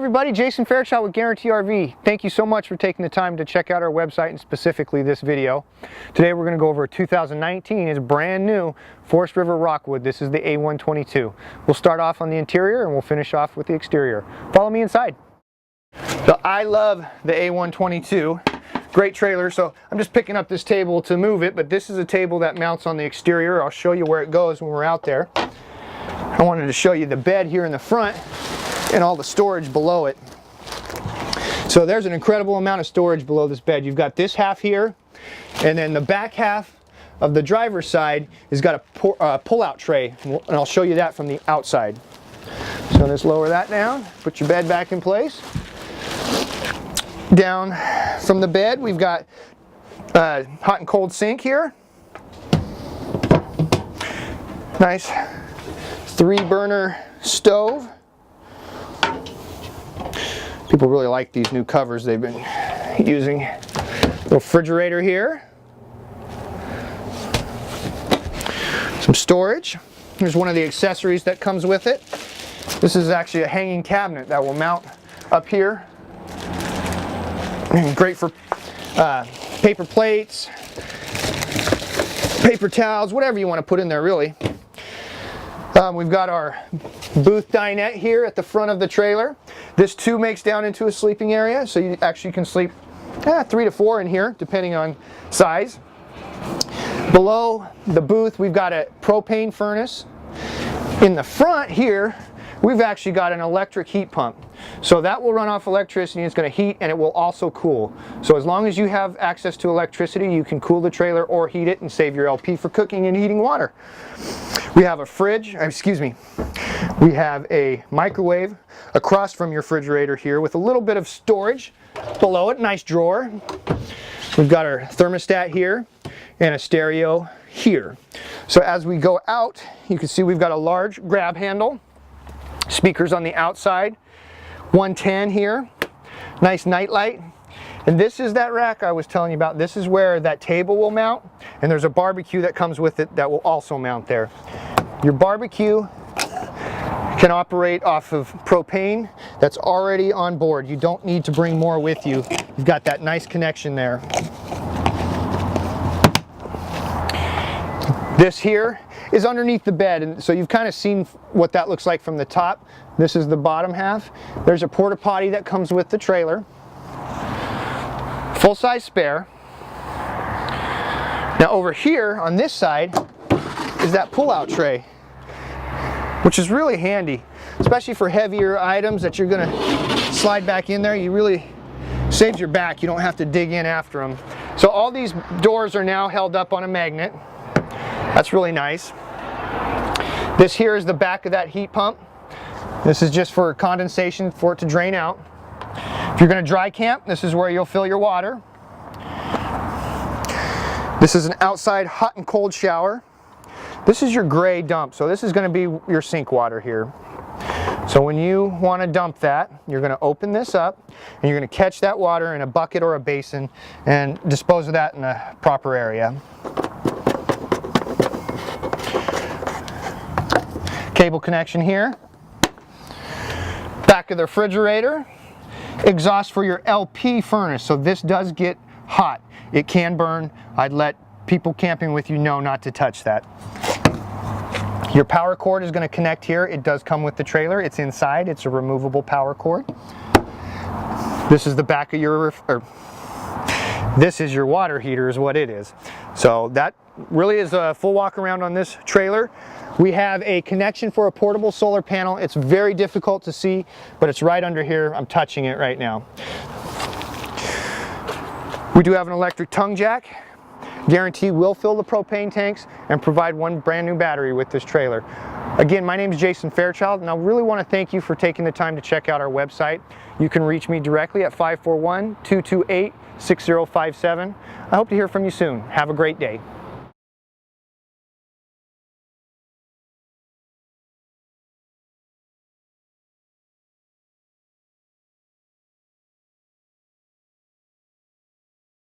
everybody, Jason Fairchild with Guaranty RV. Thank you so much for taking the time to check out our website and specifically this video. Today we're going to go over a 2019, it's brand new Forest River Rockwood. This is the A122. We'll start off on the interior and we'll finish off with the exterior. Follow me inside. So I love the A122. Great trailer. So I'm just picking up this table to move it, but this is a table that mounts on the exterior. I'll show you where it goes when we're out there. I wanted to show you the bed here in the front and all the storage below it. So there's an incredible amount of storage below this bed. You've got this half here, and then the back half of the driver's side has got a pull-out tray, and I'll show you that from the outside. So just lower that down, put your bed back in place. Down from the bed, we've got a hot and cold sink here. Nice 3-burner stove. People really like these new covers they've been using. Refrigerator here. Some storage. Here's one of the accessories that comes with it. This is actually a hanging cabinet that will mount up here. Great for paper plates, paper towels, whatever you want to put in there really. We've got our booth dinette here at the front of the trailer. This too makes down into a sleeping area, so you actually can sleep 3 to 4 in here, depending on size. Below the booth, we've got a propane furnace. In the front here, we've actually got an electric heat pump. So that will run off electricity, it's going to heat and it will also cool. So as long as you have access to electricity, you can cool the trailer or heat it and save your LP for cooking and heating water. We have a fridge, we have a microwave across from your refrigerator here with a little bit of storage below it, nice drawer. We've got our thermostat here and a stereo here. So as we go out, you can see we've got a large grab handle, speakers on the outside, 110 here, nice night light. And this is that rack I was telling you about. This is where that table will mount, and there's a barbecue that comes with it that will also mount there. Your barbecue can operate off of propane that's already on board. You don't need to bring more with you. You've got that nice connection there. This here is underneath the bed, and so you've kind of seen what that looks like from the top. This is the bottom half. There's a porta potty that comes with the trailer. Full-size spare. Now over here on this side is that pull-out tray, which is really handy, especially for heavier items that you're going to slide back in there. You really saves your back. You don't have to dig in after them. So all these doors are now held up on a magnet. That's really nice. This here is the back of that heat pump. This is just for condensation for it to drain out. If you're going to dry camp, this is where you'll fill your water. This is an outside hot and cold shower. This is your gray dump, so this is going to be your sink water here. So when you want to dump that, you're going to open this up and you're going to catch that water in a bucket or a basin and dispose of that in a proper area. Cable connection here. Back of the refrigerator. Exhaust for your LP furnace, so this does get hot. It can burn. I'd let people camping with you know not to touch that. Your power cord is going to connect here. It does come with the trailer. It's inside. It's a removable power cord. This is the back of your this is your water heater is what it is. So that really is a full walk around on this trailer. We have a connection for a portable solar panel. It's very difficult to see, but it's right under here. I'm touching it right now. We do have an electric tongue jack. Guaranty will fill the propane tanks and provide one brand new battery with this trailer. Again, my name is Jason Fairchild, and I really want to thank you for taking the time to check out our website. You can reach me directly at 541-228-6057. I hope to hear from you soon. Have a great day.